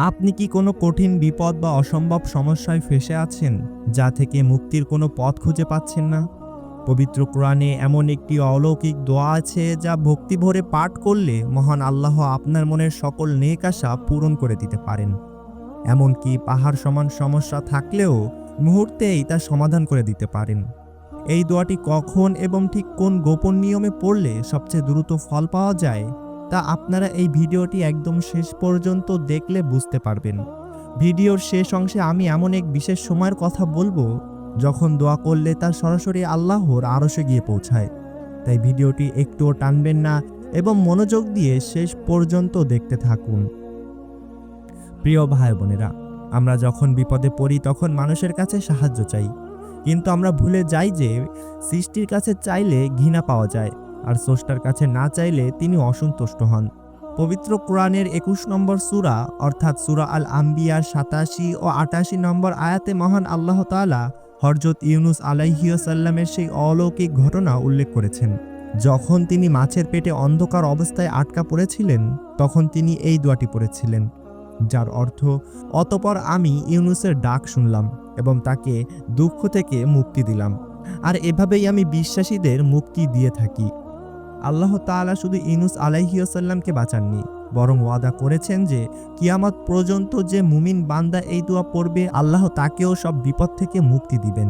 আপনি কি কোনো কঠিন বিপদ বা অসম্ভব সমস্যায় ফেঁসে আছেন, যা থেকে মুক্তির কোনো পথ খুঁজে পাচ্ছেন না? পবিত্র কোরআনে এমন একটি অলৌকিক দোয়া আছে যা ভক্তি ভরে পাঠ করলে মহান আল্লাহ আপনার মনের সকল নেক আশা পূরণ করে দিতে পারেন। এমনকি পাহাড় সমান সমস্যা থাকলেও মুহূর্তেই তা সমাধান করে দিতে পারেন। এই দোয়াটি কখন এবং ঠিক কোন গোপন নিয়মে পড়লে সবচেয়ে দ্রুত ফল পাওয়া যায়, তা আপনারা এই ভিডিওটি একদম শেষ পর্যন্ত দেখলে বুঝতে পারবেন। ভিডিওর শেষ অংশে আমি এমন এক বিশেষ সময়ের কথা বলবো যখন দোয়া করলে তা সরাসরি আল্লাহর আরশে গিয়ে পৌঁছায়। তাই ভিডিওটি একটুও টানবেন না এবং মনোযোগ দিয়ে শেষ পর্যন্ত দেখতে থাকুন। প্রিয় ভাই বোনেরা, আমরা যখন বিপদে পড়ি তখন মানুষের কাছে সাহায্য চাই, কিন্তু আমরা ভুলে যাই যে সৃষ্টির কাছে চাইলে ঘৃণা পাওয়া যায়, আর স্রষ্টার কাছে না চাইলে তিনি অসন্তুষ্ট হন। পবিত্র কোরআনের 21 নম্বর সূরা অর্থাৎ সূরা আল আম্বিয়ার 87 ও 88 নম্বর আয়াতে মহান আল্লাহ তাআলা হযরত ইউনুস আলাইহিসসালামের সেই অলৌকিক ঘটনা উল্লেখ করেছেন। যখন তিনি মাছের পেটে অন্ধকার অবস্থায় আটকা পড়েছিলেন, তখন তিনি এই দোয়াটি পড়েছিলেন, যার অর্থ, অতঃপর আমি ইউনুসের ডাক শুনলাম এবং তাকে দুঃখ থেকে মুক্তি দিলাম, আর এভাবেই আমি বিশ্বাসীদের মুক্তি দিয়ে থাকি। আল্লাহ তাআলা শুধু ইউনুস আলাইহিসসালামকে বাঁচাননি, বরং ওয়াদা করেছেন যে কিয়ামত পর্যন্ত যে মুমিন বান্দা এই দোয়া পড়বে, আল্লাহ তাকেও সব বিপদ থেকে মুক্তি দিবেন।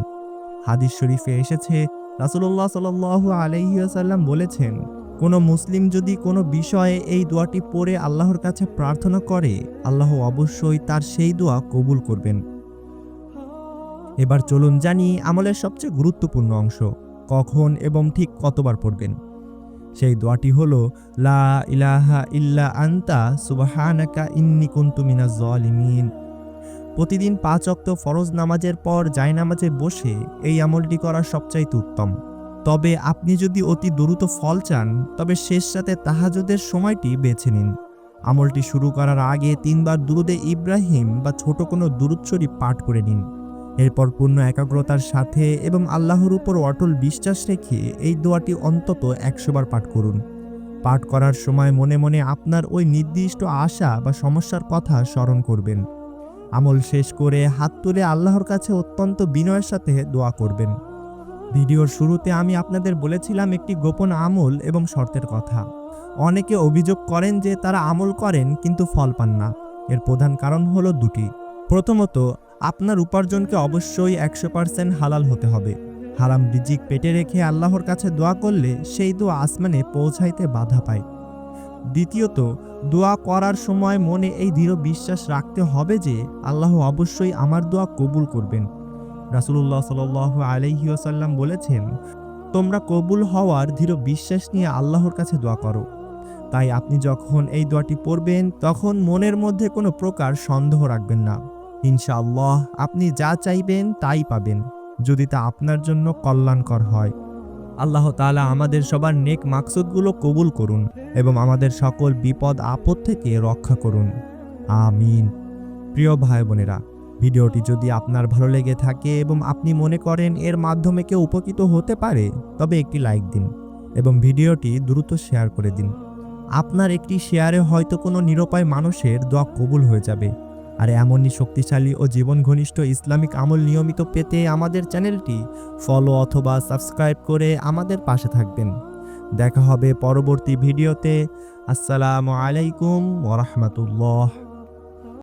হাদিস শরীফে এসেছে, রাসূলুল্লাহ সাল্লাল্লাহু আলাইহি ওয়াসাল্লাম বলেছেন, কোনো মুসলিম যদি কোনো বিষয়ে এই দোয়াটি পড়ে আল্লাহর কাছে প্রার্থনা করে, আল্লাহ অবশ্যই তার সেই দোয়া কবুল করবেন। এবার চলুন জানি আমলের সবচেয়ে গুরুত্বপূর্ণ অংশ, কখন এবং ঠিক কতবার পড়বেন। সেই দোয়াটি হলো, লা ইলাহা ইল্লা আনতা সুবহানাকা ইন্নী কুনতু মিনাজ জালিমিন। প্রতিদিন 5 ওয়াক্ত ফরজ নামাজের পর জায়নামাজে বসে এই আমলটি করা সবচাইতে উত্তম। তবে আপনি যদি অতি দ্রুত ফল চান, তবে শেষ রাতে তাহাজ্জুদের সময়টি বেছে নিন। আমলটি শুরু করার আগে 3 বার দুরুদে ইব্রাহিম বা ছোট কোনো দুরূদ শরীফ পাঠ করে নিন। এরপর পূর্ণ একাগ্রতার সাথে এবং আল্লাহর উপর অটল বিশ্বাস রেখে এই দোয়াটি অন্তত 100 বার পাঠ করুন। পাঠ করার সময় মনে মনে আপনার ওই নির্দিষ্ট আশা বা সমস্যার কথা স্মরণ করবেন। আমল শেষ করে হাত তুলে আল্লাহর কাছে অত্যন্ত বিনয়ের সাথে দোয়া করবেন। ভিডিওর শুরুতে আমি আপনাদের বলেছিলাম একটি গোপন আমল এবং শর্তের কথা। অনেকে অভিযোগ করেন যে তারা আমল করেন কিন্তু ফল পান না। এর প্রধান কারণ হলো দুটি। প্রথমত, আপনার উপার্জনকে অবশ্যই 100% হালাল হতে হবে। হারাম রিজিক পেটে রেখে আল্লাহর কাছে দোয়া করলে সেই দোয়া আসমানে পৌঁছাইতে বাধা পায়। দ্বিতীয়ত, দোয়া করার সময় মনে এই দৃঢ় বিশ্বাস রাখতে হবে যে আল্লাহ অবশ্যই আমার দোয়া কবুল করবেন। রাসূলুল্লাহ সাল্লাল্লাহু আলাইহি ওয়াসাল্লাম বলেছেন, তোমরা কবুল হওয়ার দৃঢ় বিশ্বাস নিয়ে আল্লাহর কাছে দোয়া করো। তাই আপনি যখন এই দোয়াটি পড়বেন, তখন মনের মধ্যে কোনো প্রকার সন্দেহ রাখবেন না। ইনশাআল্লাহ আপনি যা চাইবেন তাই পাবেন, যদি তা আপনার জন্য কল্যাণকর হয়। আল্লাহ তাআলা আমাদের সবার নেক মাকসুদগুলো কবুল করুন এবং আমাদের সকল বিপদ আপদ থেকে রক্ষা করুন। আমিন। প্রিয় ভাই বোনেরা, ভিডিওটি যদি আপনার ভালো লেগে থাকে এবং আপনি মনে করেন এর মাধ্যমে কেউ উপকৃত হতে পারে, তবে একটি লাইক দিন এবং ভিডিওটি দ্রুত শেয়ার করে দিন। আপনার একটি শেয়ারে হয়তো কোনো নিরুপায় মানুষের দোয়া কবুল হয়ে যাবে। আর এমনই শক্তিশালী ও জীবন ঘনিষ্ঠ ইসলামিক আমল নিয়মিত পেতে আমাদের চ্যানেলটি ফলো অথবা সাবস্ক্রাইব করে আমাদের পাশে থাকবেন। দেখা হবে পরবর্তী ভিডিওতে। আসসালামু আলাইকুম ওয়া রাহমাতুল্লাহ।